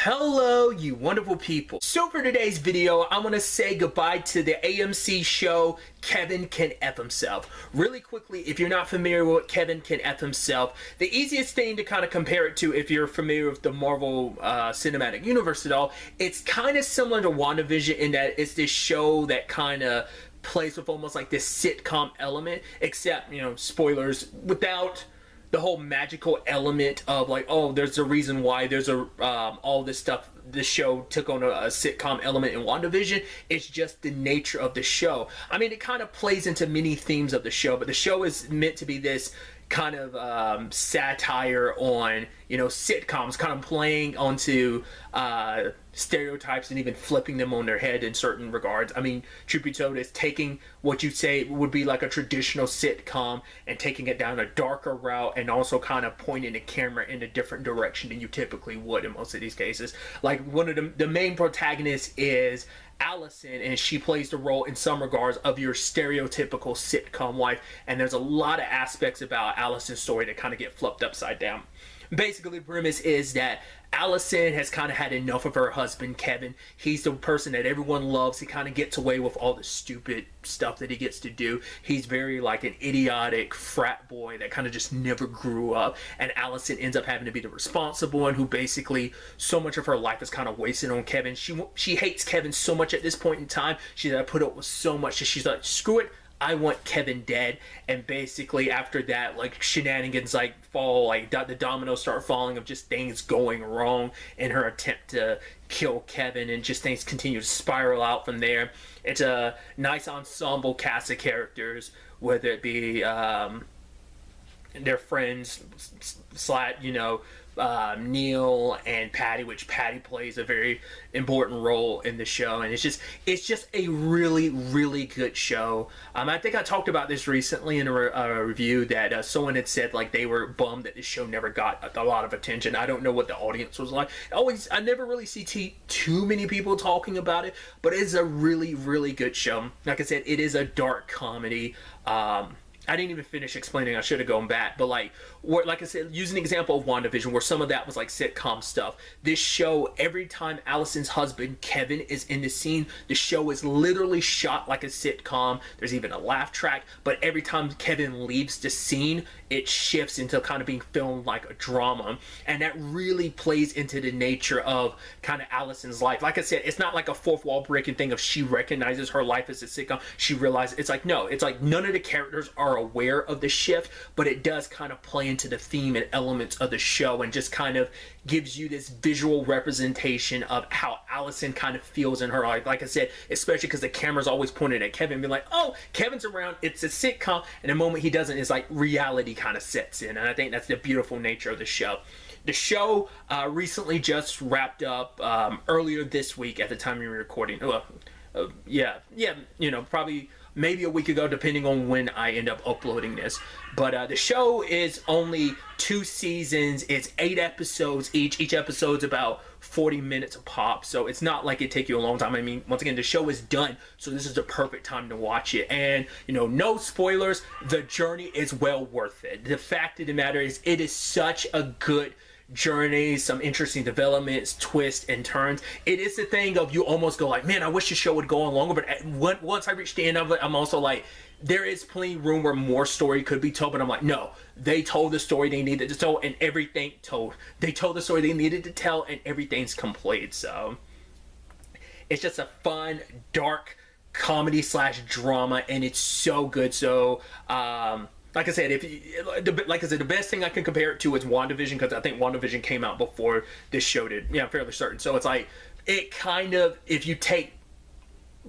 Hello, you wonderful people. So for today's video, I'm going to say goodbye to the AMC show Kevin Can F Himself. Really quickly, if you're not familiar with Kevin Can F Himself, the easiest thing to kind of compare it to, if you're familiar with the Marvel Cinematic Universe at all, it's kind of similar to WandaVision in that it's this show that kind of plays with almost like this sitcom element, except, you know, spoilers, without the whole magical element of like, oh, there's a reason why there's a all this stuff. The show took on a sitcom element in WandaVision. It's just the nature of the show. I mean, it kind of plays into many themes of the show, but the show is meant to be this kind of satire on, you know, sitcoms, kind of playing onto stereotypes and even flipping them on their head in certain regards. I mean, truth be told, it's taking what you say would be like a traditional sitcom and taking it down a darker route, and also kind of pointing the camera in a different direction than you typically would in most of these cases. Like, one of the main protagonists is Allison, and she plays the role in some regards of your stereotypical sitcom wife, and there's a lot of aspects about Allison's story that kind of get flipped upside down. Basically, the premise is that Allison has kind of had enough of her husband, Kevin. He's the person that everyone loves. He kind of gets away with all the stupid stuff that he gets to do. He's very like an idiotic frat boy that kind of just never grew up. And Allison ends up having to be the responsible one, who basically so much of her life is kind of wasted on Kevin. She hates Kevin so much at this point in time. She's had to put up with so much that she's like, screw it, I want Kevin dead. And basically after that, like, shenanigans like fall, like the dominoes start falling of just things going wrong in her attempt to kill Kevin, and just things continue to spiral out from there. It's a nice ensemble cast of characters, whether it be their friends, you know, Neil and Patty, which Patty plays a very important role in the show, and it's just a really good show. I think I talked about this recently in a review that someone had said like they were bummed that this show never got a lot of attention. I don't know what the audience was like. I never really see too many people talking about it, but it is a really good show. Like I said, it is a dark comedy. I didn't even finish explaining. I should have gone back. But like I said, using the example of WandaVision, where some of that was like sitcom stuff, this show, every time Allison's husband, Kevin, is in the scene, the show is literally shot like a sitcom. There's even a laugh track. But every time Kevin leaves the scene, it shifts into kind of being filmed like a drama. And that really plays into the nature of kind of Allison's life. Like I said, it's not like a fourth wall breaking thing of she recognizes her life as a sitcom. She realizes, it's like, no, it's like none of the characters are aware of the shift, but it does kind of play into the theme and elements of the show, and just kind of gives you this visual representation of how Allison kind of feels in her life. Like I said, especially because the camera's always pointed at Kevin, being like, oh, Kevin's around, it's a sitcom, and the moment he doesn't, it's like reality kind of sets in. And I think that's the beautiful nature of the show. The show recently just wrapped up earlier this week at the time we were recording. Yeah, you know, probably maybe a week ago, depending on when I end up uploading this. But the show is only 2 seasons. It's 8 episodes each. Each episode's about 40 minutes a pop, so it's not like it take you a long time. I mean, once again, the show is done, so this is the perfect time to watch it. And, you know, no spoilers, the journey is well worth it. The fact of the matter is, it is such a good journey, some interesting developments, twists, and turns. It is the thing of, you almost go like, man, I wish the show would go on longer, but once I reach the end of it, I'm also like, there is plenty of room where more story could be told, but I'm like, no, they told the story they needed to tell, and everything told. They told the story they needed to tell, and everything's complete. So it's just a fun, dark comedy slash drama, and it's so good. So like I said, the best thing I can compare it to is WandaVision, because I think WandaVision came out before this show did. Yeah, I'm fairly certain. So it's like, it kind of, if you take,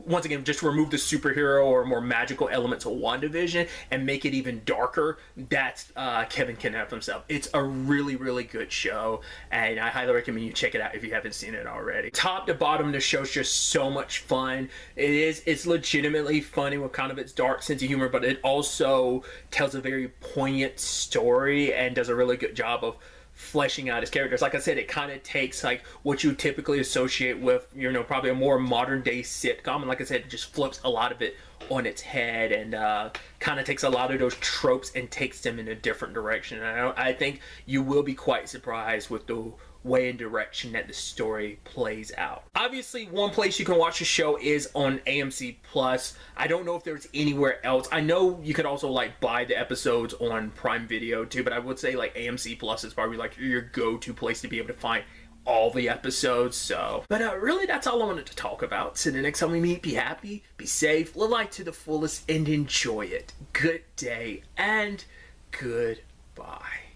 once again, just remove the superhero or more magical elements of WandaVision and make it even darker, that's Kevin Can F Himself. It's a really good show, and I highly recommend you check it out if you haven't seen it already. Top to bottom, the show's just so much fun. It's legitimately funny with kind of its dark sense of humor, but it also tells a very poignant story and does a really good job of fleshing out his characters. Like I said, it kind of takes like what you typically associate with, you know, probably a more modern day sitcom, and like I said, it just flips a lot of it on its head, and kind of takes a lot of those tropes and takes them in a different direction. And I think you will be quite surprised with the way and direction that the story plays out. Obviously, one place you can watch the show is on AMC Plus. I don't know if there's anywhere else. I know you could also like buy the episodes on Prime Video too, but I would say like AMC Plus is probably like your go-to place to be able to find all the episodes. So, but really that's all I wanted to talk about. So the next time we meet, be happy, be safe, live life to the fullest, and enjoy it. Good day and goodbye.